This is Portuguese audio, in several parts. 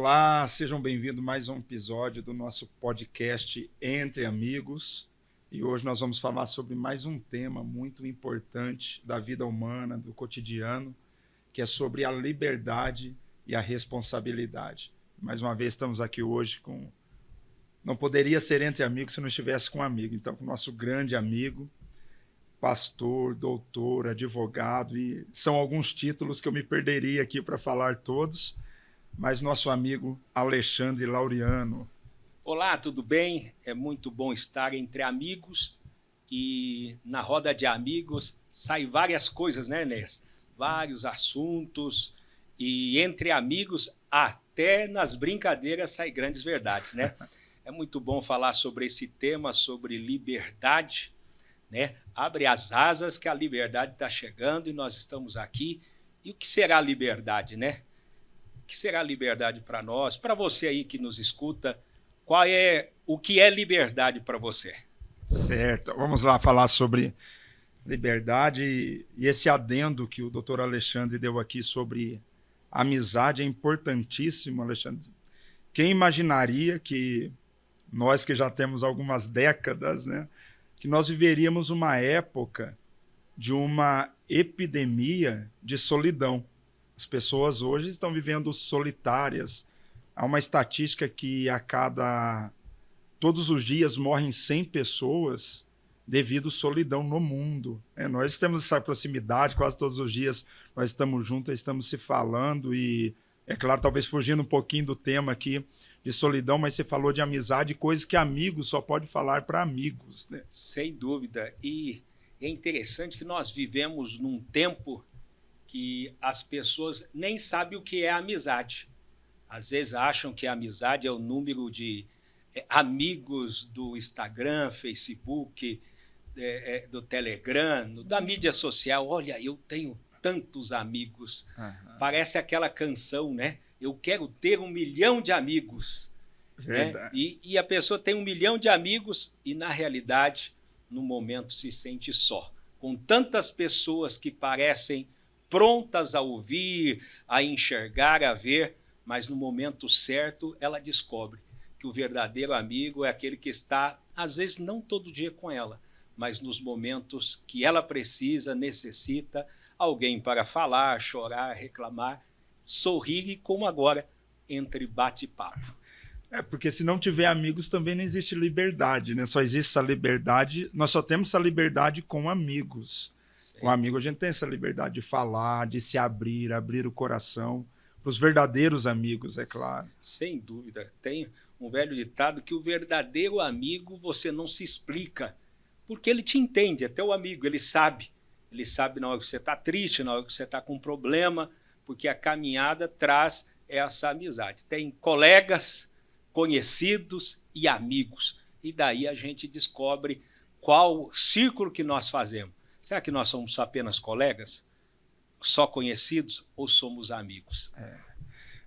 Olá, sejam bem-vindos a mais um episódio do nosso podcast Entre Amigos. E hoje nós vamos falar sobre mais um tema muito importante da vida humana, do cotidiano, que é sobre a liberdade e a responsabilidade. Mais uma vez estamos aqui hoje com... Não poderia ser Entre Amigos se não estivesse com um amigo. Então, com o nosso grande amigo, pastor, doutor, advogado, e são alguns títulos que eu me perderia aqui para falar todos, mas nosso amigo Alexandre Laureano. Olá, tudo bem? É muito bom estar entre amigos e na roda de amigos sai várias coisas, né, Inês? Vários assuntos e entre amigos até nas brincadeiras sai grandes verdades, né? É muito bom falar sobre esse tema, sobre liberdade, né? Abre as asas que a liberdade está chegando e nós estamos aqui. E o que será a liberdade, né? O que será a liberdade para nós? Para você aí que nos escuta, o que é liberdade para você? Certo, vamos lá falar sobre liberdade e esse adendo que o doutor Alexandre deu aqui sobre amizade é importantíssimo, Alexandre. Quem imaginaria que nós que já temos algumas décadas, né, que nós viveríamos uma época de uma epidemia de solidão. As pessoas hoje estão vivendo solitárias. Há uma estatística que todos os dias morrem 100 pessoas devido à solidão no mundo. Nós temos essa proximidade, quase todos os dias nós estamos juntos, estamos se falando e, é claro, talvez fugindo um pouquinho do tema aqui de solidão, mas você falou de amizade, coisas que amigos só pode falar para amigos, né? Sem dúvida. E é interessante que nós vivemos num tempo que as pessoas nem sabem o que é amizade. Às vezes acham que a amizade é o número de amigos do Instagram, Facebook, do Telegram, da mídia social. Olha, eu tenho tantos amigos. Uhum. Parece aquela canção, né? Eu quero ter 1 milhão de amigos. Né? E a pessoa tem 1 milhão de amigos e, na realidade, no momento se sente só. Com tantas pessoas que parecem prontas a ouvir, a enxergar, a ver, mas no momento certo ela descobre que o verdadeiro amigo é aquele que está, às vezes, não todo dia com ela, mas nos momentos que ela precisa, necessita, alguém para falar, chorar, reclamar, sorrir e, como agora, entre bate-papo. Porque se não tiver amigos também não existe liberdade, né? Só existe essa liberdade, nós só temos essa liberdade com amigos. Sim. Com amigo a gente tem essa liberdade de falar, de se abrir o coração, para os verdadeiros amigos, é claro. Sem dúvida. Tem um velho ditado que o verdadeiro amigo você não se explica, porque ele te entende, é teu amigo, ele sabe na hora que você está triste, na hora que você está com um problema, porque a caminhada traz essa amizade. Tem colegas, conhecidos e amigos. E daí a gente descobre qual círculo que nós fazemos. Será que nós somos apenas colegas? Só conhecidos ou somos amigos?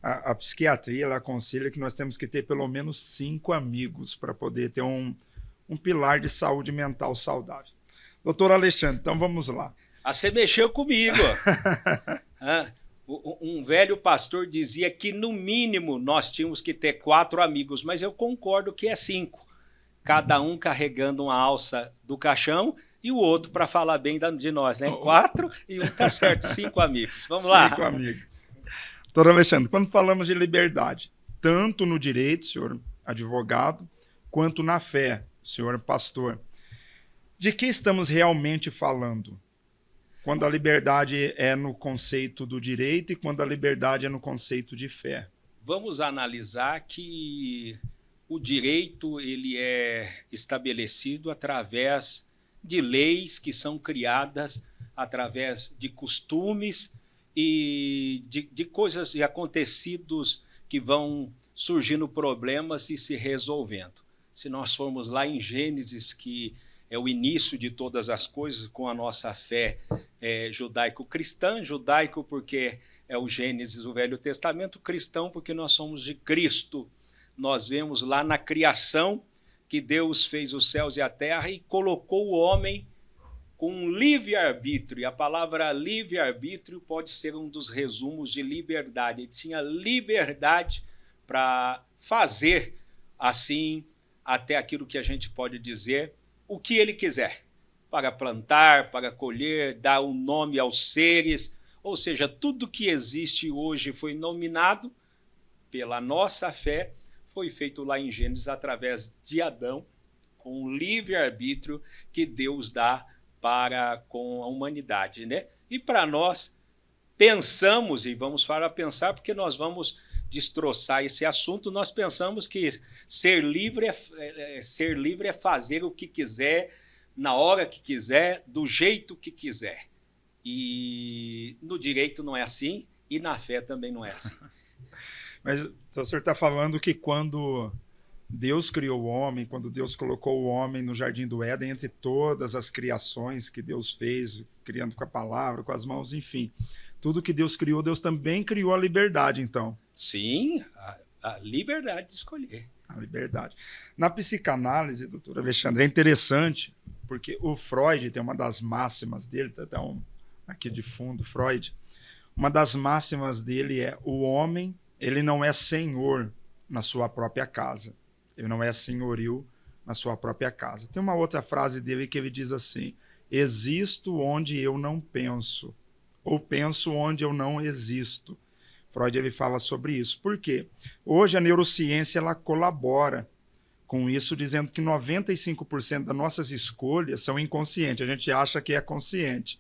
A psiquiatria ela aconselha que nós temos que ter pelo menos 5 amigos para poder ter um pilar de saúde mental saudável. Doutor Alexandre, então vamos lá. Você mexeu comigo. Um velho pastor dizia que, no mínimo, nós tínhamos que ter 4 amigos, mas eu concordo que é 5. Cada um carregando uma alça do caixão e o outro para falar bem de nós, né? 4 e um tá certo, 5 amigos. Vamos lá. 5 amigos. Doutor Alexandre, quando falamos de liberdade, tanto no direito, senhor advogado, quanto na fé, senhor pastor, de que estamos realmente falando? Quando a liberdade é no conceito do direito e quando a liberdade é no conceito de fé. Vamos analisar que o direito ele é estabelecido através de leis que são criadas através de costumes e de coisas e acontecidos que vão surgindo problemas e se resolvendo. Se nós formos lá em Gênesis, que é o início de todas as coisas com a nossa fé judaico-cristã, judaico porque é o Gênesis, o Velho Testamento, cristão porque nós somos de Cristo. Nós vemos lá na criação que Deus fez os céus e a terra e colocou o homem com um livre-arbítrio. E a palavra livre-arbítrio pode ser um dos resumos de liberdade. Ele tinha liberdade para fazer assim até aquilo que a gente pode dizer o que ele quiser, para plantar, para colher, dar um nome aos seres, ou seja, tudo que existe hoje foi nominado pela nossa fé, foi feito lá em Gênesis através de Adão, com o livre-arbítrio que Deus dá para com a humanidade, né? E para nós, pensamos, e vamos para pensar, porque nós vamos destroçar esse assunto, nós pensamos que ser livre é fazer o que quiser, na hora que quiser, do jeito que quiser. E no direito não é assim, e na fé também não é assim. Mas então, o senhor está falando que quando Deus criou o homem, quando Deus colocou o homem no Jardim do Éden, entre todas as criações que Deus fez, criando com a palavra, com as mãos, enfim, tudo que Deus criou, Deus também criou a liberdade, então. Sim, a liberdade de escolher. A liberdade. Na psicanálise, doutor Alexandre, é interessante, porque o Freud tem uma das máximas dele, tá até aqui de fundo, Freud, uma das máximas dele é: o homem, ele não é senhor na sua própria casa. Ele não é senhorio na sua própria casa. Tem uma outra frase dele que ele diz assim: existo onde eu não penso, ou penso onde eu não existo. Freud ele fala sobre isso. Por quê? Hoje a neurociência ela colabora com isso, dizendo que 95% das nossas escolhas são inconscientes. A gente acha que é consciente,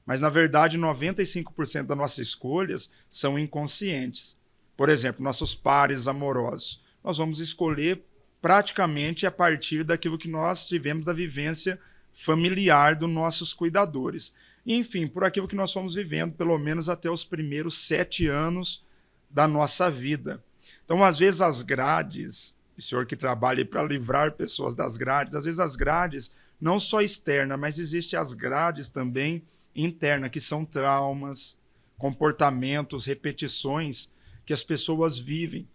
mas na verdade 95% das nossas escolhas são inconscientes. Por exemplo, nossos pares amorosos. Nós vamos escolher praticamente a partir daquilo que nós tivemos da vivência familiar dos nossos cuidadores. Enfim, por aquilo que nós fomos vivendo, pelo menos até os primeiros 7 anos da nossa vida. Então, às vezes, as grades, o senhor que trabalha para livrar pessoas das grades, às vezes as grades, não só externas, mas existem as grades também internas, que são traumas, comportamentos, repetições que as pessoas vivem.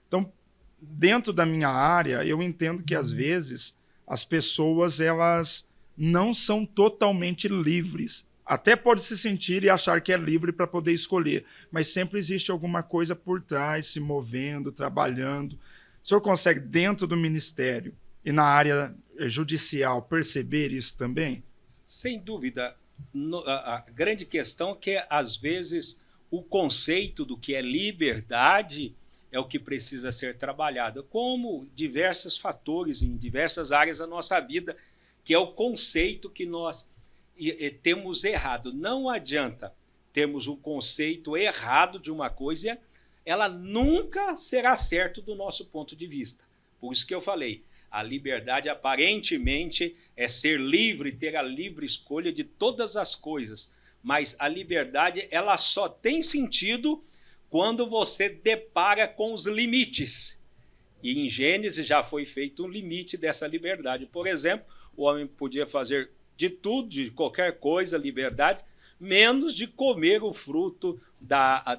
Então, dentro da minha área, eu entendo que, às vezes, as pessoas elas não são totalmente livres. Até pode se sentir e achar que é livre para poder escolher, mas sempre existe alguma coisa por trás, se movendo, trabalhando. O senhor consegue, dentro do ministério e na área judicial, perceber isso também? Sem dúvida. A grande questão é que, às vezes, o conceito do que é liberdade é o que precisa ser trabalhado, como diversos fatores em diversas áreas da nossa vida, que é o conceito que nós temos errado. Não adianta termos um conceito errado de uma coisa, ela nunca será certa do nosso ponto de vista. Por isso que eu falei, a liberdade aparentemente é ser livre, ter a livre escolha de todas as coisas, mas a liberdade ela só tem sentido quando você depara com os limites. E em Gênesis já foi feito um limite dessa liberdade. Por exemplo, o homem podia fazer de tudo, de qualquer coisa, liberdade, menos de comer o fruto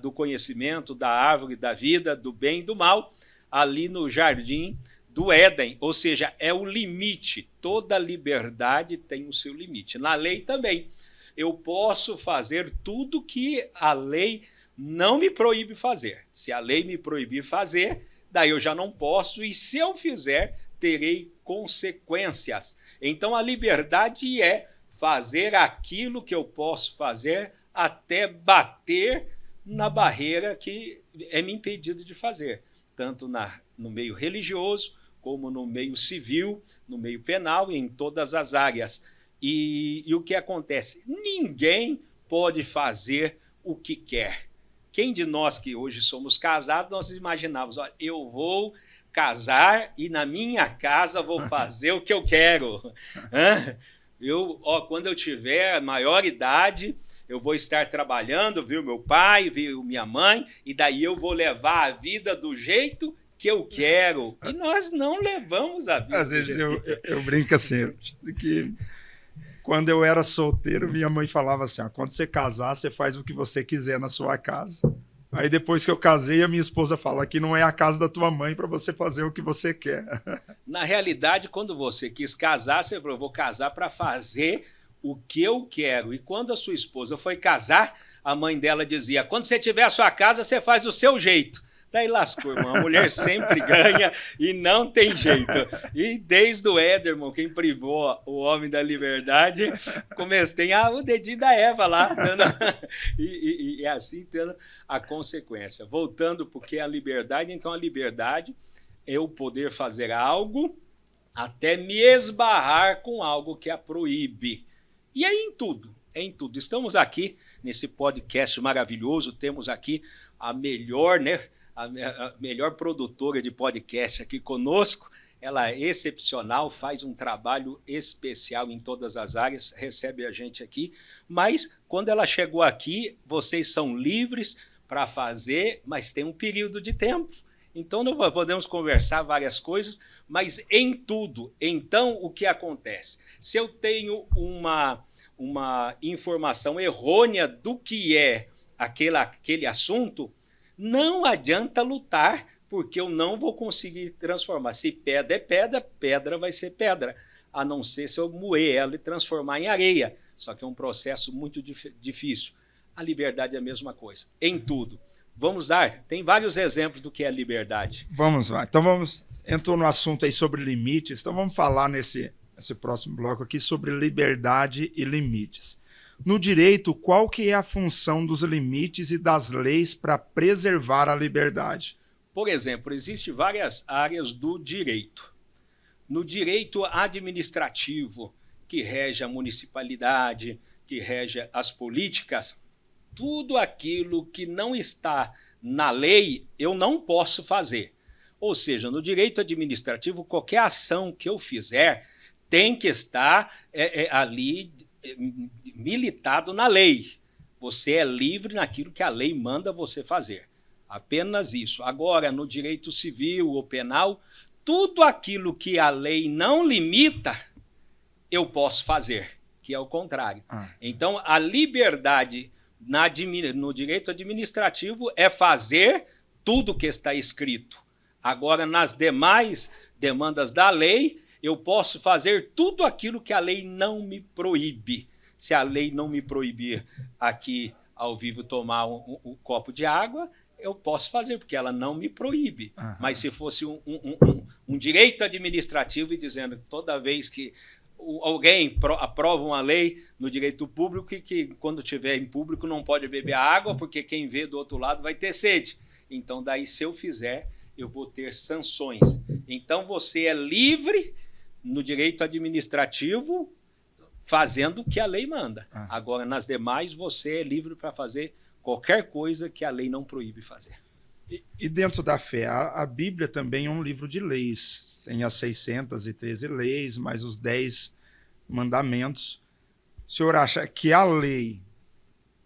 do conhecimento, da árvore da vida, do bem e do mal, ali no jardim do Éden. Ou seja, é o limite. Toda liberdade tem o seu limite. Na lei também. Eu posso fazer tudo que a lei não me proíbe fazer. Se a lei me proibir fazer, daí eu já não posso, e se eu fizer, terei consequências. Então a liberdade é fazer aquilo que eu posso fazer até bater na barreira que é me impedido de fazer, tanto no meio religioso, como no meio civil, no meio penal e em todas as áreas. E o que acontece? Ninguém pode fazer o que quer. Quem de nós que hoje somos casados, nós imaginávamos, olha, eu vou casar e na minha casa vou fazer o que eu quero. Quando eu tiver maior idade, eu vou estar trabalhando, viu meu pai, viu minha mãe, e daí eu vou levar a vida do jeito que eu quero. E nós não levamos a vida. Às vezes eu brinco assim, que quando eu era solteiro, minha mãe falava assim, quando você casar, você faz o que você quiser na sua casa. Aí depois que eu casei, a minha esposa fala, aqui não é a casa da tua mãe para você fazer o que você quer. Na realidade, quando você quis casar, você falou, vou casar para fazer o que eu quero. E quando a sua esposa foi casar, a mãe dela dizia, quando você tiver a sua casa, você faz do seu jeito. Daí lascou, irmão. A mulher sempre ganha e não tem jeito. E desde o Édermon, quem privou o homem da liberdade, tem o dedinho da Eva lá. E assim tendo a consequência. Voltando, porque a liberdade, então a liberdade é eu poder fazer algo até me esbarrar com algo que a proíbe. E é em tudo. Estamos aqui nesse podcast maravilhoso, temos aqui a melhor, né? A melhor produtora de podcast aqui conosco. Ela é excepcional, faz um trabalho especial em todas as áreas, recebe a gente aqui. Mas quando ela chegou aqui, vocês são livres para fazer, mas tem um período de tempo. Então não podemos conversar várias coisas, mas em tudo. Então o que acontece? Se eu tenho uma informação errônea do que é aquele assunto, não adianta lutar, porque eu não vou conseguir transformar. Se pedra é pedra, pedra vai ser pedra, a não ser se eu moer ela e transformar em areia. Só que é um processo muito difícil. A liberdade é a mesma coisa, em tudo. Tem vários exemplos do que é liberdade. Vamos lá. Então entrou no assunto aí sobre limites, então vamos falar nesse próximo bloco aqui sobre liberdade e limites. No direito, qual que é a função dos limites e das leis para preservar a liberdade? Por exemplo, existem várias áreas do direito. No direito administrativo, que rege a municipalidade, que rege as políticas, tudo aquilo que não está na lei, eu não posso fazer. Ou seja, no direito administrativo, qualquer ação que eu fizer tem que estar ali militado na lei. Você é livre naquilo que a lei manda você fazer. Apenas isso. Agora, no direito civil ou penal, tudo aquilo que a lei não limita, eu posso fazer, que é o contrário. Então, a liberdade no direito administrativo é fazer tudo que está escrito. Agora, nas demais demandas da lei, eu posso fazer tudo aquilo que a lei não me proíbe. Se a lei não me proibir aqui ao vivo tomar um copo de água, eu posso fazer, porque ela não me proíbe. Mas se fosse um direito administrativo e dizendo que toda vez que alguém aprova uma lei no direito público que quando estiver em público não pode beber água, porque quem vê do outro lado vai ter sede. Então, daí, se eu fizer, eu vou ter sanções. Então, você é livre no direito administrativo fazendo o que a lei manda. Agora, nas demais, você é livre para fazer qualquer coisa que a lei não proíbe fazer. E dentro da fé, a Bíblia também é um livro de leis. Tem as 613 leis, mais os 10 mandamentos. O senhor acha que a lei,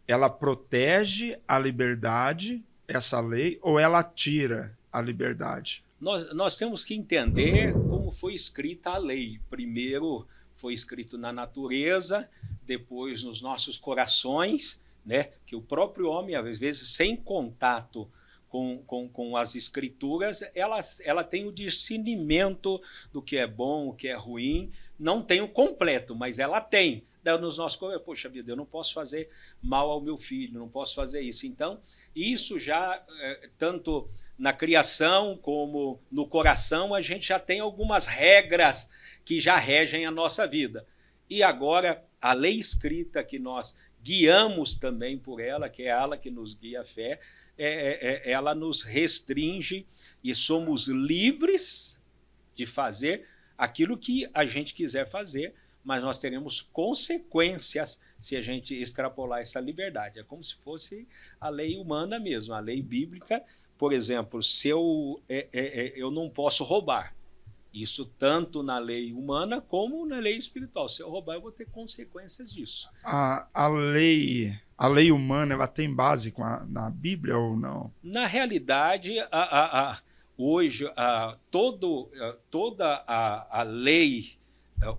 ela protege a liberdade, essa lei, ou ela tira a liberdade? Nós temos que entender como foi escrita a lei. Primeiro foi escrito na natureza, depois nos nossos corações, né? Que o próprio homem, às vezes, sem contato com as escrituras, ela tem o discernimento do que é bom, o que é ruim, não tem o completo, mas ela tem. Daí nos nossos corações, poxa vida, eu não posso fazer mal ao meu filho, não posso fazer isso. Então, isso já, tanto na criação como no coração, a gente já tem algumas regras que já regem a nossa vida. E agora, a lei escrita que nós guiamos também por ela, que é ela que nos guia a fé, ela nos restringe e somos livres de fazer aquilo que a gente quiser fazer, mas nós teremos consequências se a gente extrapolar essa liberdade. É como se fosse a lei humana mesmo, a lei bíblica. Por exemplo, se eu não posso roubar, isso tanto na lei humana como na lei espiritual. Se eu roubar, eu vou ter consequências disso. A lei humana, ela tem base na Bíblia ou não? Na realidade, hoje, toda a lei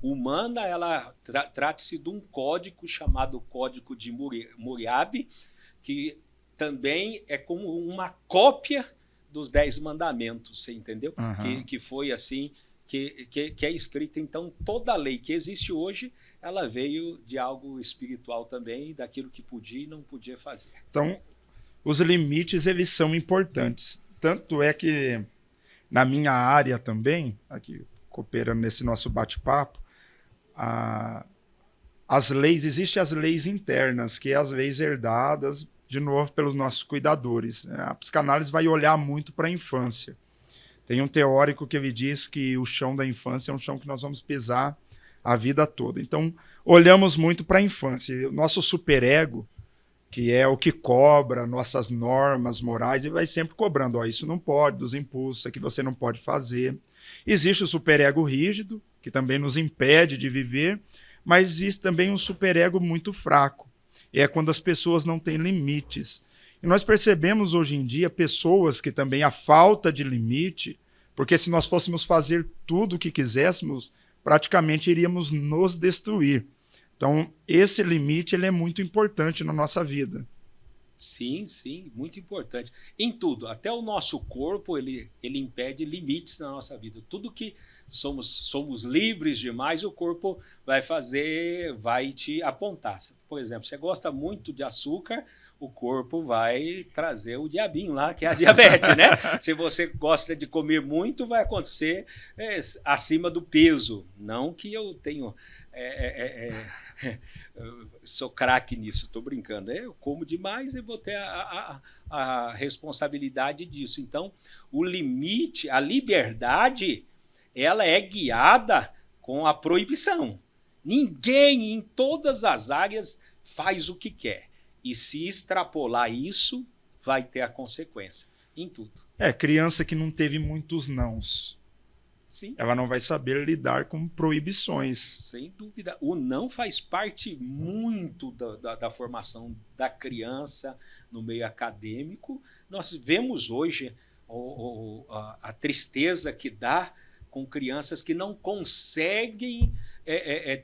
humana, ela trata-se de um código chamado Código de Hammurabi, que também é como uma cópia dos 10 mandamentos, você entendeu? Que foi assim, que é escrita. Então, toda a lei que existe hoje, ela veio de algo espiritual também, daquilo que podia e não podia fazer. Então, os limites, eles são importantes. Tanto é que na minha área também, aqui cooperando nesse nosso bate-papo, as leis, existem as leis internas, que é as leis herdadas, de novo, pelos nossos cuidadores. A psicanálise vai olhar muito para a infância. Tem um teórico que ele diz que o chão da infância é um chão que nós vamos pisar a vida toda. Então, olhamos muito para a infância. O nosso superego, que é o que cobra nossas normas morais, e vai sempre cobrando, ó, isso não pode, dos impulsos, isso aqui você não pode fazer. Existe o superego rígido, que também nos impede de viver, mas existe também um superego muito fraco. É quando as pessoas não têm limites. E nós percebemos hoje em dia pessoas que também a falta de limite, porque se nós fôssemos fazer tudo o que quiséssemos, praticamente iríamos nos destruir. Então, esse limite ele é muito importante na nossa vida. Sim, sim, muito importante. Em tudo, até o nosso corpo, ele impede limites na nossa vida. Tudo que somos livres demais, o corpo vai te apontar. Por exemplo, você gosta muito de açúcar, o corpo vai trazer o diabinho lá, que é a diabetes, né? Se você gosta de comer muito, vai acontecer acima do peso. Não que eu tenho... sou craque nisso, estou brincando. Eu como demais e vou ter a responsabilidade disso. Então, o limite, a liberdade, ela é guiada com a proibição. Ninguém, em todas as áreas, faz o que quer. E se extrapolar isso, vai ter a consequência em tudo. Criança que não teve muitos nãos. Sim. Ela não vai saber lidar com proibições. Sem dúvida. O não faz parte muito da formação da criança no meio acadêmico. Nós vemos hoje a tristeza que dá com crianças que não conseguem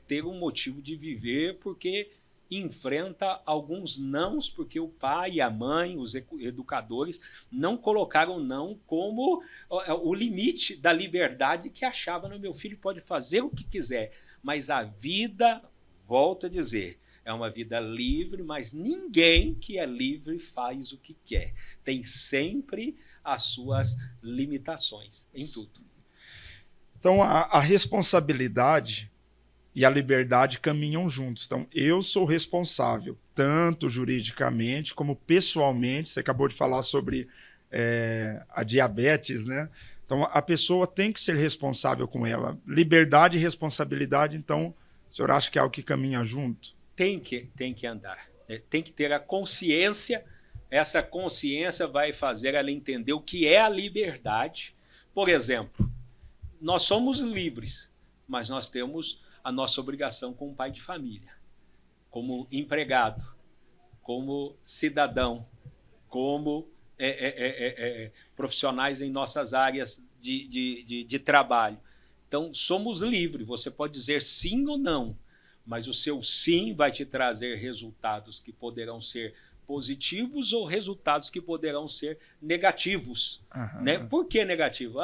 ter um motivo de viver porque enfrenta alguns nãos, porque o pai e a mãe, os educadores, não colocaram não como o limite da liberdade que achava, no meu filho pode fazer o que quiser, mas a vida, volto a dizer, é uma vida livre, mas ninguém que é livre faz o que quer. Tem sempre as suas limitações em tudo. Então, a responsabilidade e a liberdade caminham juntos. Então, eu sou responsável, tanto juridicamente como pessoalmente. Você acabou de falar sobre a diabetes, né? Então, a pessoa tem que ser responsável com ela. Liberdade e responsabilidade, então, o senhor acha que é algo que caminha junto? Tem que andar. Tem que ter a consciência. Essa consciência vai fazer ela entender o que é a liberdade. Por exemplo, nós somos livres, mas nós temos a nossa obrigação como pai de família, como empregado, como cidadão, como profissionais em nossas áreas de trabalho. Então, somos livres, você pode dizer sim ou não, mas o seu sim vai te trazer resultados que poderão ser positivos ou resultados que poderão ser negativos. Né? Por que negativo?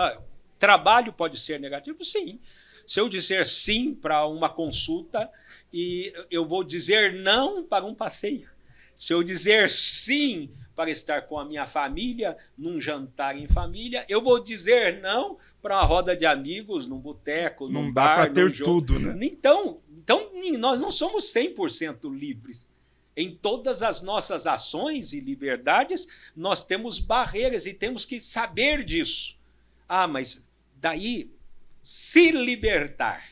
Trabalho pode ser negativo? Sim. Se eu dizer sim para uma consulta e eu vou dizer não para um passeio. Se eu dizer sim para estar com a minha família num jantar em família, eu vou dizer não para uma roda de amigos, num boteco, num bar, não dá para ter tudo, né? Então, nós não somos 100% livres. Em todas as nossas ações e liberdades, nós temos barreiras e temos que saber disso. Mas daí, se libertar.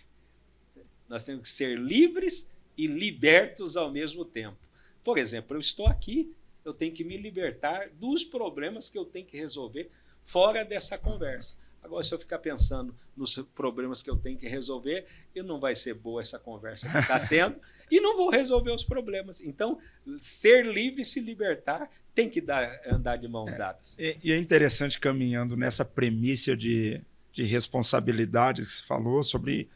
Nós temos que ser livres e libertos ao mesmo tempo. Por exemplo, eu estou aqui, eu tenho que me libertar dos problemas que eu tenho que resolver fora dessa conversa. Agora, se eu ficar pensando nos problemas que eu tenho que resolver, não vai ser boa essa conversa que está sendo e não vou resolver os problemas. Então, ser livre e se libertar tem que andar de mãos dadas. E é interessante, caminhando nessa premissa de responsabilidade que você falou, sobre...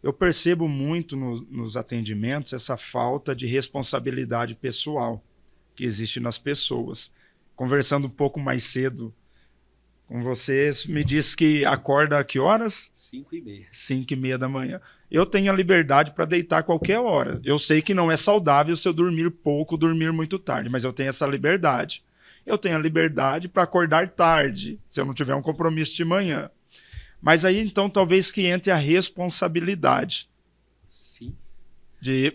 Eu percebo muito nos atendimentos essa falta de responsabilidade pessoal que existe nas pessoas. Conversando um pouco mais cedo com vocês, me disse que acorda a que horas? 5h30. 5h30 da manhã. Eu tenho a liberdade para deitar a qualquer hora. Eu sei que não é saudável se eu dormir pouco, dormir muito tarde, mas eu tenho essa liberdade. eu tenho a liberdade para acordar tarde, se eu não tiver um compromisso de manhã. Mas aí, então, talvez que entre a responsabilidade. Sim.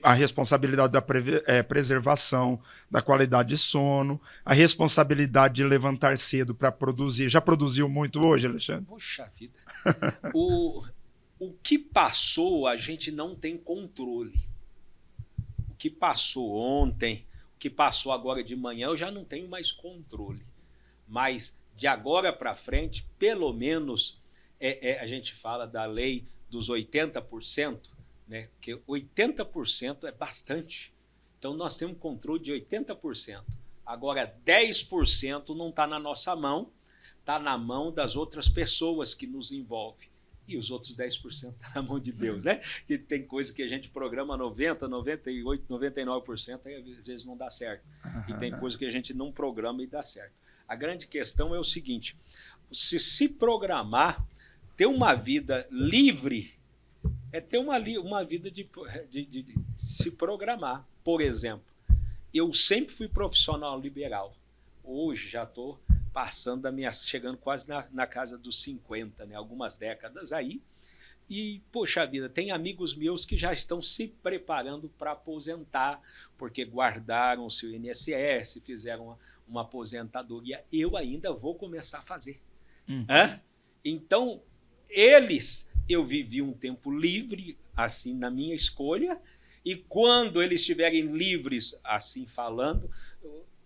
A responsabilidade da preservação, da qualidade de sono, a responsabilidade de levantar cedo para produzir. Já produziu muito hoje, Alexandre? Poxa vida. O que passou, a gente não tem controle. O que passou ontem, o que passou agora de manhã, eu já não tenho mais controle. Mas de agora para frente, pelo menos, a gente fala da lei dos 80%, né? Porque 80% é bastante. Então nós temos controle de 80%. Agora 10% não está na nossa mão, está na mão das outras pessoas que nos envolvem. E os outros 10% está na mão de Deus, né? Que tem coisa que a gente programa 90%, 98%, 99%, e às vezes não dá certo. E tem coisa que a gente não programa e dá certo. A grande questão é o seguinte: se programar, ter uma vida livre, é ter uma vida de se programar. Por exemplo, eu sempre fui profissional liberal. Hoje já estou passando chegando quase na casa dos 50, né? Algumas décadas aí. E, poxa vida, tem amigos meus que já estão se preparando para aposentar, porque guardaram o seu INSS, fizeram uma aposentadoria. Eu ainda vou começar a fazer. Então, eu vivi um tempo livre, assim, na minha escolha, e quando eles estiverem livres, assim falando,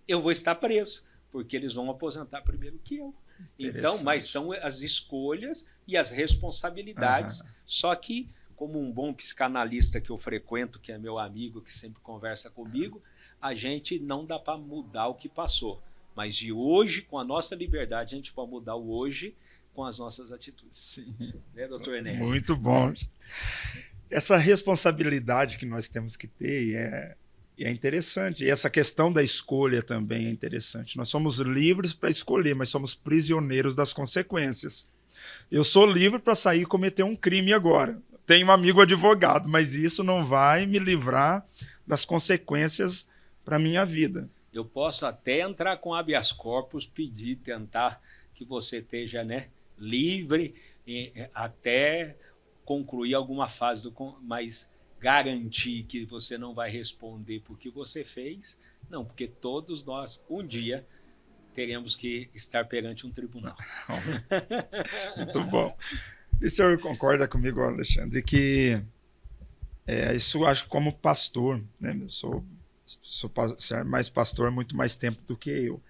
eu vou estar preso, porque eles vão aposentar primeiro que eu. Então, mas são as escolhas e as responsabilidades. Só que, como um bom psicanalista que eu frequento, que é meu amigo, que sempre conversa comigo, a gente não dá para mudar o que passou. Mas de hoje, com a nossa liberdade, a gente pode mudar o hoje com as nossas atitudes. Sim. Né, doutor Enéas? Muito bom. Essa responsabilidade que nós temos que ter é interessante. E essa questão da escolha também é interessante. Nós somos livres para escolher, mas somos prisioneiros das consequências. Eu sou livre para sair e cometer um crime agora. Tenho um amigo advogado, mas isso não vai me livrar das consequências para a minha vida. Eu posso até entrar com habeas corpus, pedir, tentar que você esteja, né, livre até concluir alguma fase, mas garantir que você não vai responder por que você fez, não, porque todos nós, um dia, teremos que estar perante um tribunal. Muito bom. E o senhor concorda comigo, Alexandre, que isso eu acho como pastor, né? Eu sou mais pastor há muito mais tempo do que eu.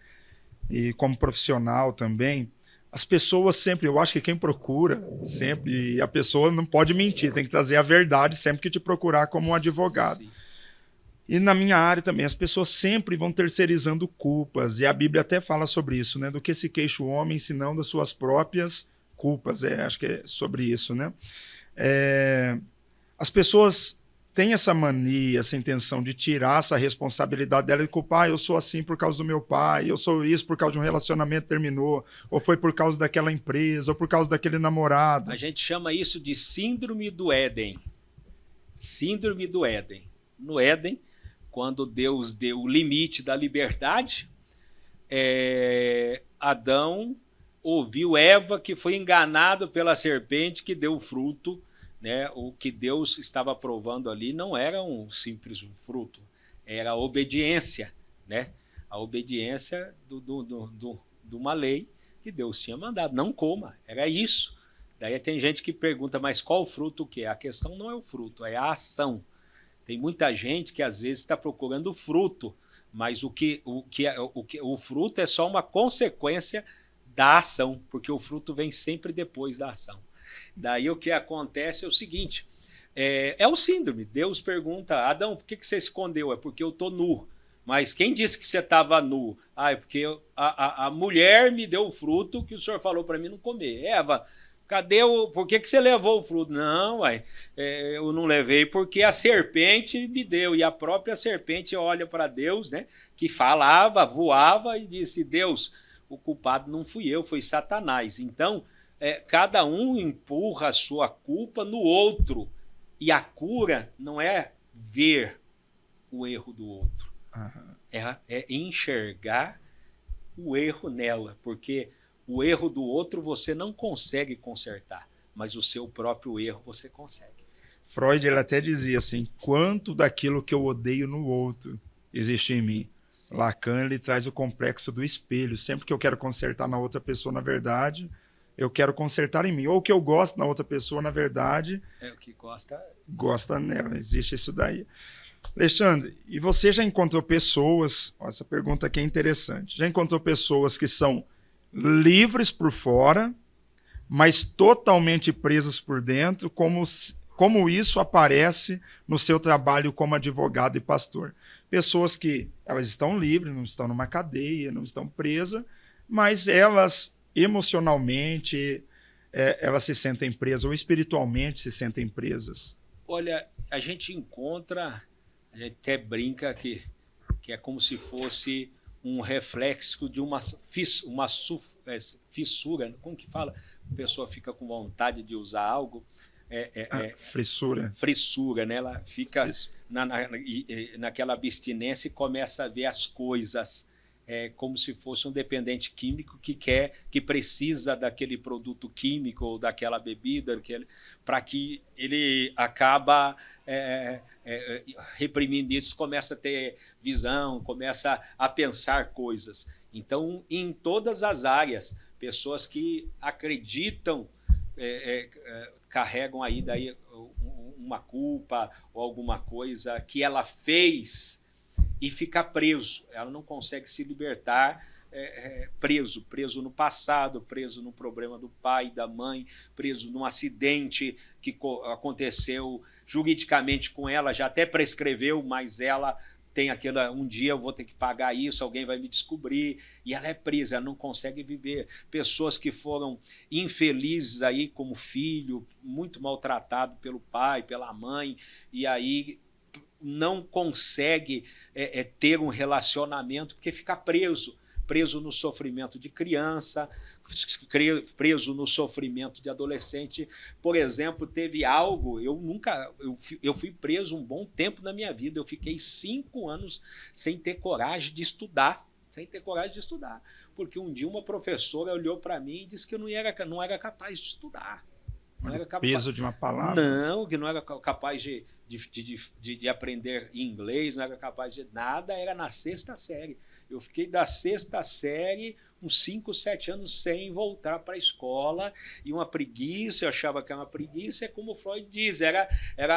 E como profissional também, as pessoas sempre, eu acho que quem procura sempre, a pessoa não pode mentir, tem que trazer a verdade sempre que te procurar como um advogado. Sim. E na minha área também, as pessoas sempre vão terceirizando culpas, e a Bíblia até fala sobre isso, né? Do que se queixa o homem, senão das suas próprias culpas. Acho que é sobre isso, né? As pessoas têm essa mania, essa intenção de tirar essa responsabilidade dela e culpar, eu sou assim por causa do meu pai, eu sou isso por causa de um relacionamento que terminou, ou foi por causa daquela empresa, ou por causa daquele namorado. A gente chama isso de síndrome do Éden. Síndrome do Éden. No Éden, quando Deus deu o limite da liberdade, Adão ouviu Eva, que foi enganado pela serpente que deu o fruto, né? O que Deus estava provando ali não era um simples fruto, era a obediência, né? A obediência de uma lei que Deus tinha mandado. Não coma, era isso. Daí tem gente que pergunta, mas qual fruto que é? A questão não é o fruto, é a ação. Tem muita gente que às vezes está procurando o fruto, mas o fruto é só uma consequência da ação, porque o fruto vem sempre depois da ação. Daí o que acontece é o seguinte, é o síndrome. Deus pergunta, Adão, por que você escondeu? É porque eu estou nu. Mas quem disse que você estava nu? É porque a mulher me deu o fruto que o senhor falou para mim não comer. Eva, por que você levou o fruto? Não, eu não levei porque a serpente me deu. E a própria serpente olha para Deus, né, que falava, voava e disse, Deus, o culpado não fui eu, foi Satanás. Então, cada um empurra a sua culpa no outro. E a cura não é ver o erro do outro. É enxergar o erro nela, porque o erro do outro você não consegue consertar, mas o seu próprio erro você consegue. Freud ele até dizia assim, quanto daquilo que eu odeio no outro existe em mim. Sim. Lacan ele traz o complexo do espelho. Sempre que eu quero consertar na outra pessoa, na verdade, eu quero consertar em mim. Ou o que eu gosto na outra pessoa, na verdade... É o que gosta... Gosta nela, existe isso daí. Alexandre, e você já encontrou pessoas... Essa pergunta aqui é interessante. Já encontrou pessoas que são livres por fora, mas totalmente presas por dentro, como isso aparece no seu trabalho como advogado e pastor? Pessoas que elas estão livres, não estão numa cadeia, não estão presas, mas elas emocionalmente elas se sentem presas, ou espiritualmente se sentem presas. Olha, a gente até brinca que é como se fosse um reflexo de uma fissura, como que fala? A pessoa fica com vontade de usar algo, frissura, né? Ela fica naquela abstinência e começa a ver as coisas como se fosse um dependente químico que precisa daquele produto químico ou daquela bebida para que ele acaba reprimindo isso, começa a ter visão, começa a pensar coisas. Então, em todas as áreas, pessoas que acreditam carregam aí daí uma culpa ou alguma coisa que ela fez e fica preso. Ela não consegue se libertar, preso no passado, preso no problema do pai, da mãe, preso num acidente que aconteceu juridicamente com ela, já até prescreveu, mas ela tem aquela, um dia eu vou ter que pagar isso, alguém vai me descobrir, e ela é presa, ela não consegue viver. Pessoas que foram infelizes aí como filho, muito maltratado pelo pai, pela mãe, e aí não consegue ter um relacionamento porque fica preso no sofrimento de criança, preso no sofrimento de adolescente. Por exemplo, teve algo, eu fui preso um bom tempo na minha vida, eu fiquei 5 anos sem ter coragem de estudar, porque um dia uma professora olhou para mim e disse que eu não era capaz de estudar. Não era capaz, peso de uma palavra? Não, que não era capaz de aprender inglês, não era capaz de nada, era na 6ª série. Eu fiquei da 6ª série, uns 5, 7 anos sem voltar para a escola, e uma preguiça, eu achava que era uma preguiça, como o Freud diz, era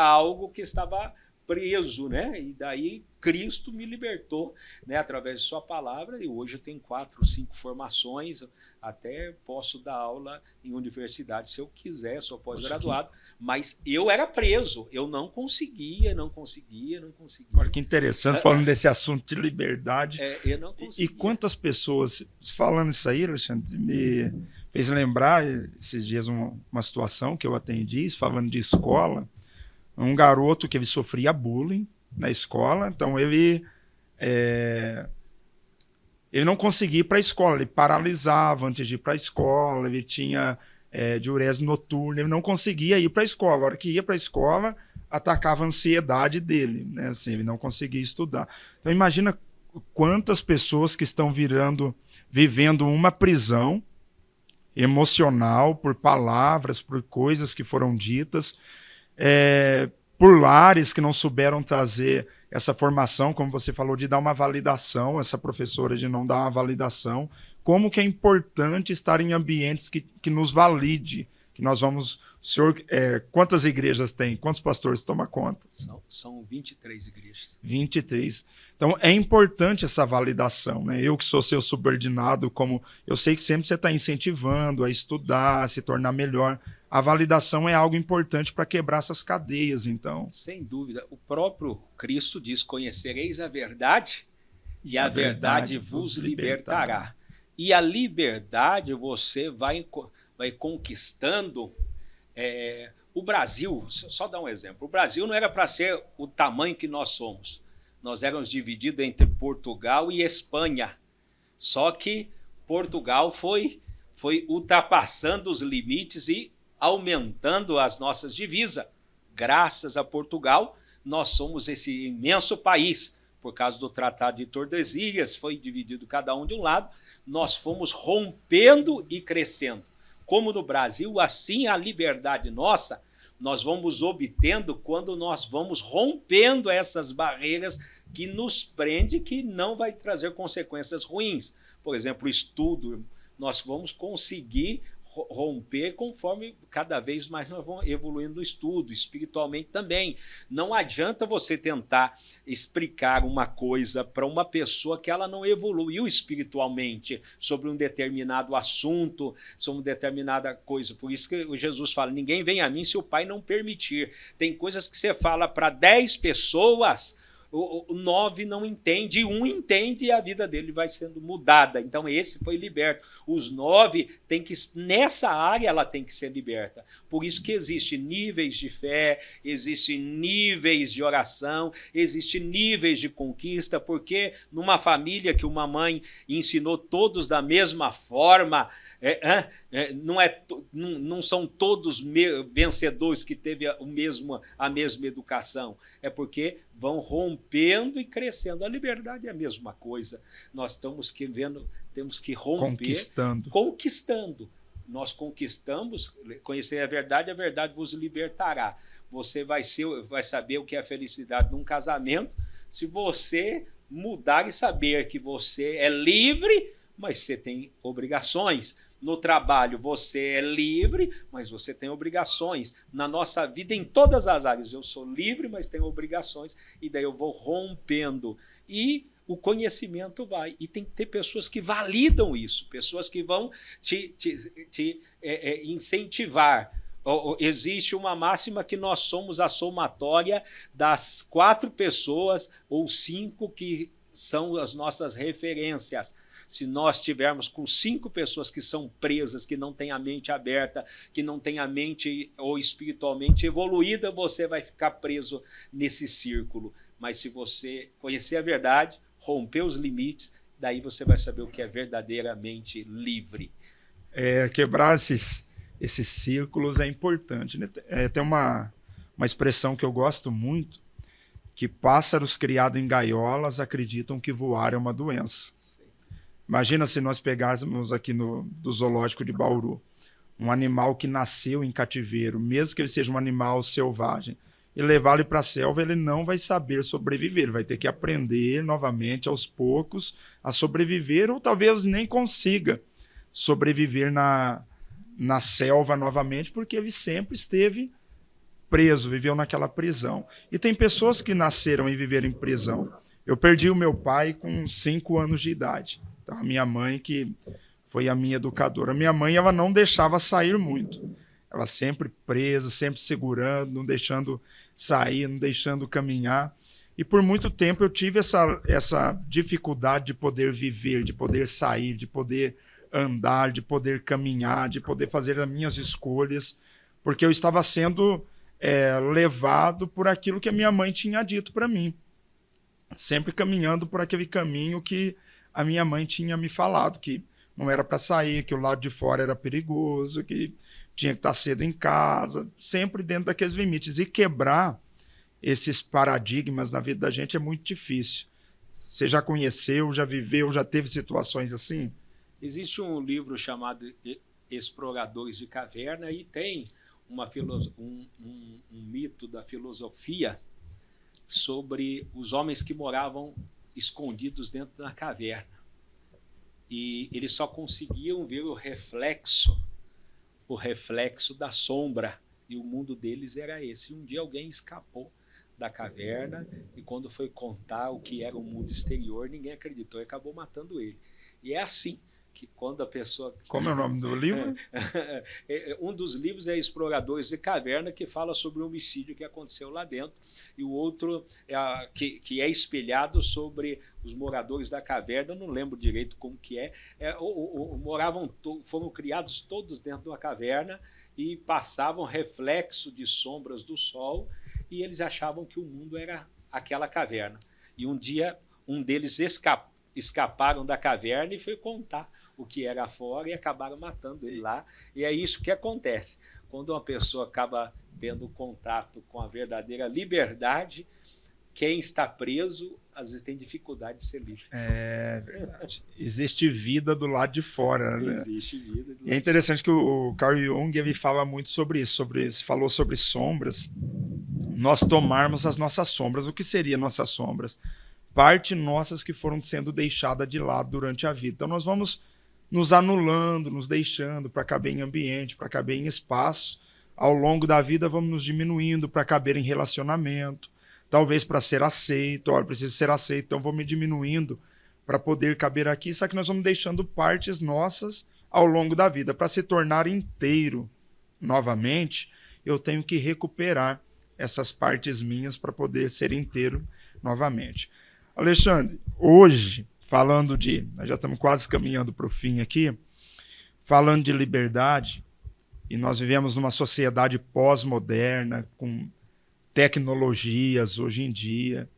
algo que estava preso, né? E daí Cristo me libertou, né, através de sua palavra, e hoje eu tenho 4, 5 formações, até posso dar aula em universidade se eu quiser, sou pós-graduado, mas eu era preso, eu não conseguia. Olha que interessante, falando desse assunto de liberdade. Eu não conseguia. E quantas pessoas, falando isso aí, Alexandre, me fez lembrar esses dias uma situação que eu atendi, falando de escola, um garoto que ele sofria bullying na escola, então ele não conseguia ir para a escola, ele paralisava antes de ir para a escola, ele tinha diurese noturna, ele não conseguia ir para a escola. A hora que ia para a escola, atacava a ansiedade dele, né? Assim, ele não conseguia estudar. Então imagina quantas pessoas que estão vivendo uma prisão emocional por palavras, por coisas que foram ditas, por lares que não souberam trazer essa formação, como você falou, de dar uma validação, essa professora de não dar uma validação, como que é importante estar em ambientes que nos valide, que nós vamos... Senhor, quantas igrejas tem? Quantos pastores toma conta? São 23 igrejas. 23. Então, é importante essa validação, né? Eu que sou seu subordinado, como eu sei que sempre você está incentivando a estudar, a se tornar melhor. A validação é algo importante para quebrar essas cadeias, então. Sem dúvida. O próprio Cristo diz, conhecereis a verdade e a verdade vos libertará. E a liberdade você vai conquistando. O Brasil, só dar um exemplo, o Brasil não era para ser o tamanho que nós somos. Nós éramos divididos entre Portugal e Espanha. Só que Portugal foi ultrapassando os limites e aumentando as nossas divisas. Graças a Portugal, nós somos esse imenso país, por causa do Tratado de Tordesilhas, foi dividido cada um de um lado, nós fomos rompendo e crescendo. Como no Brasil, assim a liberdade nossa, nós vamos obtendo quando nós vamos rompendo essas barreiras que nos prende, que não vai trazer consequências ruins. Por exemplo, o estudo, nós vamos conseguir romper conforme cada vez mais nós vamos evoluindo no estudo, espiritualmente também. Não adianta você tentar explicar uma coisa para uma pessoa que ela não evoluiu espiritualmente sobre um determinado assunto, sobre uma determinada coisa. Por isso que o Jesus fala, ninguém vem a mim se o Pai não permitir. Tem coisas que você fala para 10 pessoas, o 9 não entende, e 1 entende e a vida dele vai sendo mudada. Então esse foi liberto. Os 9 tem que, nessa área ela tem que ser liberta. Por isso que existem níveis de fé, existem níveis de oração, existem níveis de conquista, porque numa família que uma mãe ensinou todos da mesma forma, não são todos vencedores que teve a mesma educação. É porque vão rompendo e crescendo. A liberdade é a mesma coisa. Nós temos que romper, conquistando. Nós conquistamos, conhecer a verdade vos libertará. Você vai saber o que é felicidade num casamento se você mudar e saber que você é livre, mas você tem obrigações. No trabalho você é livre, mas você tem obrigações. Na nossa vida, em todas as áreas, eu sou livre, mas tenho obrigações, e daí eu vou rompendo. E o conhecimento vai. E tem que ter pessoas que validam isso, pessoas que vão te incentivar. Existe uma máxima que nós somos a somatória das 4 pessoas ou 5 que são as nossas referências. Se nós tivermos com 5 pessoas que são presas, que não têm a mente aberta, que não têm a mente ou espiritualmente evoluída, você vai ficar preso nesse círculo. Mas se você conhecer a verdade, romper os limites, daí você vai saber o que é verdadeiramente livre. Quebrar esses círculos é importante, né? Tem uma expressão que eu gosto muito, que pássaros criados em gaiolas acreditam que voar é uma doença. Sim. Imagina se nós pegássemos aqui do zoológico de Bauru um animal que nasceu em cativeiro, mesmo que ele seja um animal selvagem, e levá-lo para a selva, ele não vai saber sobreviver, ele vai ter que aprender novamente, aos poucos, a sobreviver, ou talvez nem consiga sobreviver na selva novamente, porque ele sempre esteve preso, viveu naquela prisão. E tem pessoas que nasceram e viveram em prisão. Eu perdi o meu pai com 5 anos de idade. Então, a minha mãe, que foi a minha educadora. A minha mãe, ela não deixava sair muito. Ela sempre presa, sempre segurando, não deixando sair, não deixando caminhar. E por muito tempo eu tive essa dificuldade de poder viver, de poder sair, de poder andar, de poder caminhar, de poder fazer as minhas escolhas, porque eu estava sendo levado por aquilo que a minha mãe tinha dito para mim. Sempre caminhando por aquele caminho que a minha mãe tinha me falado, que não era para sair, que o lado de fora era perigoso, que tinha que estar cedo em casa, sempre dentro daqueles limites. E quebrar esses paradigmas na vida da gente é muito difícil. Você já conheceu, já viveu, já teve situações assim? Existe um livro chamado Exploradores de Caverna e tem um mito da filosofia sobre os homens que moravam escondidos dentro da caverna. E eles só conseguiam ver o reflexo da sombra. E o mundo deles era esse. Um dia alguém escapou da caverna e quando foi contar o que era o mundo exterior, ninguém acreditou e acabou matando ele. E é assim que quando a pessoa... Como é o nome do livro? Um dos livros é Exploradores de Caverna, que fala sobre o homicídio que aconteceu lá dentro, e o outro que é espelhado sobre os moradores da caverna, eu não lembro direito como que foram criados todos dentro de uma caverna e passavam reflexo de sombras do sol, e eles achavam que o mundo era aquela caverna. E um dia, um deles escaparam da caverna e foi contar o que era fora e acabaram matando ele lá. E é isso que acontece. Quando uma pessoa acaba tendo contato com a verdadeira liberdade, quem está preso, às vezes tem dificuldade de ser livre. É verdade. Existe vida do lado de fora, né? Existe vida. E é interessante que o Carl Jung ele fala muito sobre isso, falou sobre sombras. Nós tomarmos as nossas sombras. O que seria nossas sombras? Parte nossas que foram sendo deixadas de lado durante a vida. Então nós vamos nos anulando, nos deixando para caber em ambiente, para caber em espaço. Ao longo da vida vamos nos diminuindo para caber em relacionamento, talvez para ser aceito. Olha, preciso ser aceito, então vou me diminuindo para poder caber aqui. Só que nós vamos deixando partes nossas ao longo da vida. Para se tornar inteiro novamente, eu tenho que recuperar essas partes minhas para poder ser inteiro novamente. Alexandre, hoje, nós já estamos quase caminhando para o fim aqui, falando de liberdade, e nós vivemos numa sociedade pós-moderna, com tecnologias hoje em dia.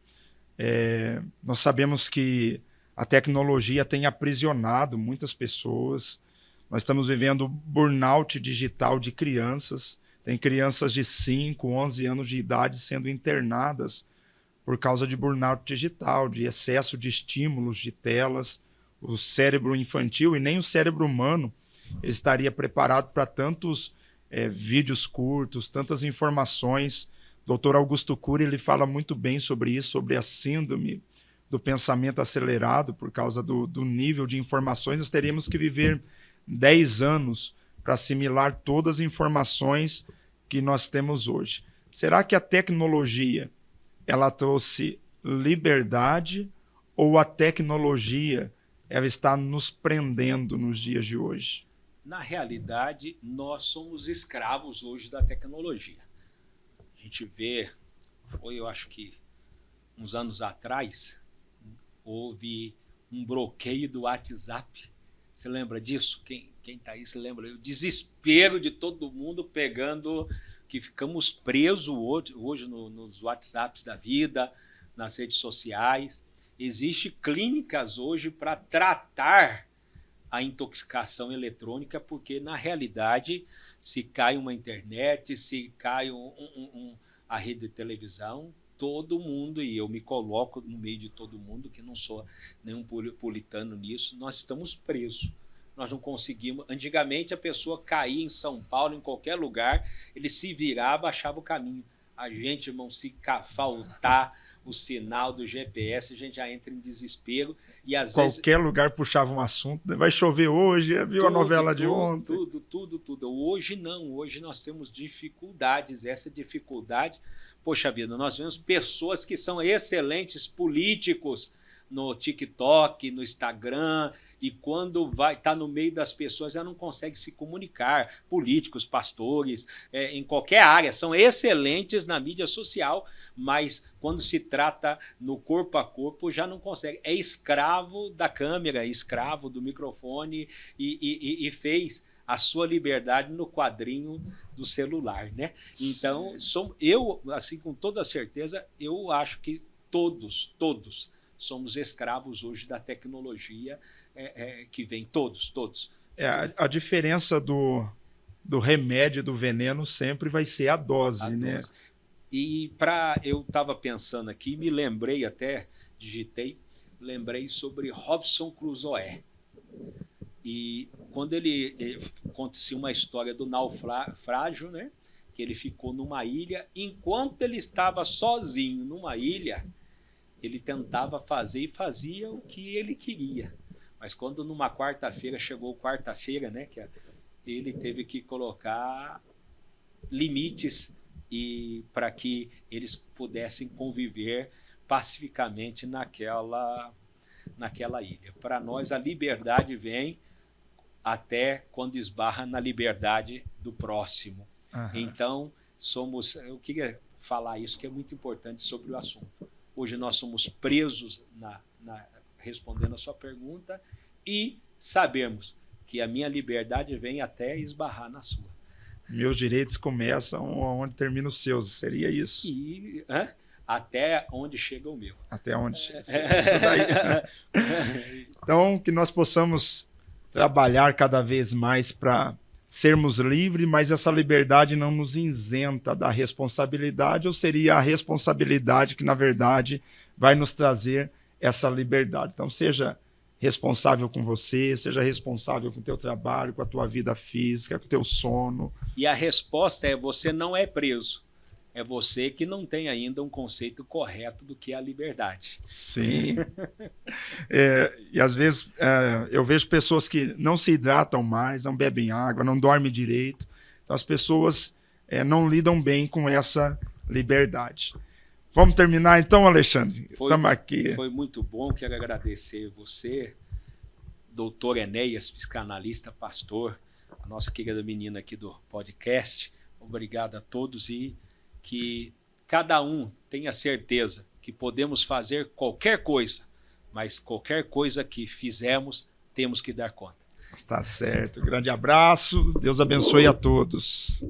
Nós sabemos que a tecnologia tem aprisionado muitas pessoas. Nós estamos vivendo burnout digital de crianças. Tem crianças de 5, 11 anos de idade sendo internadas por causa de burnout digital, de excesso de estímulos, de telas. O cérebro infantil e nem o cérebro humano estaria preparado para tantos vídeos curtos, tantas informações. O Dr. Augusto Cury ele fala muito bem sobre isso, sobre a síndrome do pensamento acelerado por causa do nível de informações. Nós teríamos que viver 10 anos para assimilar todas as informações que nós temos hoje. Será que a tecnologia ela trouxe liberdade ou a tecnologia ela está nos prendendo nos dias de hoje? Na realidade, nós somos escravos hoje da tecnologia. A gente vê, eu acho que uns anos atrás, houve um bloqueio do WhatsApp. Você lembra disso? Quem está aí se lembra? O desespero de todo mundo pegando, que ficamos presos hoje nos WhatsApps da vida, nas redes sociais. Existem clínicas hoje para tratar a intoxicação eletrônica, porque, na realidade, se cai uma internet, se cai a rede de televisão, todo mundo, e eu me coloco no meio de todo mundo, que não sou nenhum puritano nisso, nós estamos presos. Nós não conseguimos. Antigamente, a pessoa caía em São Paulo, em qualquer lugar, ele se virava, achava o caminho. A gente, irmão, se faltar o sinal do GPS, a gente já entra em desespero. E às vezes qualquer lugar puxava um assunto. Vai chover hoje, viu a novela de ontem? Tudo. Hoje não, hoje nós temos dificuldades. Essa dificuldade, poxa vida, nós vemos pessoas que são excelentes políticos no TikTok, no Instagram, e quando está no meio das pessoas, ela não consegue se comunicar. Políticos, pastores, em qualquer área, são excelentes na mídia social, mas quando se trata no corpo a corpo, já não consegue. É escravo da câmera, escravo do microfone e fez a sua liberdade no quadrinho do celular, né? Então, eu, assim, com toda certeza, eu acho que todos somos escravos hoje da tecnologia que vem, todos. A diferença do remédio, do veneno, sempre vai ser a dose, né? E eu estava pensando aqui, me lembrei até, lembrei sobre Robinson Crusoe. E quando ele conta-se uma história do naufrágio, né? Que ele ficou numa ilha, enquanto ele estava sozinho numa ilha, ele tentava fazer e fazia o que ele queria. Mas quando numa chegou quarta-feira, né, que ele teve que colocar limites para que eles pudessem conviver pacificamente naquela ilha. Para nós, a liberdade vem até quando esbarra na liberdade do próximo. Uhum. Então, eu queria falar isso, que é muito importante sobre o assunto. Hoje nós somos presos respondendo a sua pergunta, e sabemos que a minha liberdade vem até esbarrar na sua. Meus direitos começam onde terminam os seus, seria isso? Até onde chega o meu. Até onde chega. Isso daí. Então, que nós possamos trabalhar cada vez mais para sermos livres, mas essa liberdade não nos isenta da responsabilidade, ou seria a responsabilidade que, na verdade, vai nos trazer essa liberdade. Então, seja responsável com você, seja responsável com o teu trabalho, com a tua vida física, com o teu sono. E a resposta é: você não é preso. É você que não tem ainda um conceito correto do que é a liberdade. Sim. E às vezes eu vejo pessoas que não se hidratam mais, não bebem água, não dormem direito. Então as pessoas não lidam bem com essa liberdade. Vamos terminar então, Alexandre? Estamos aqui. Foi muito bom, quero agradecer você, doutor Enéas, psicanalista, pastor, a nossa querida menina aqui do podcast. Obrigado a todos e que cada um tenha certeza que podemos fazer qualquer coisa, mas qualquer coisa que fizermos, temos que dar conta. Está certo. Grande abraço. Deus abençoe a todos.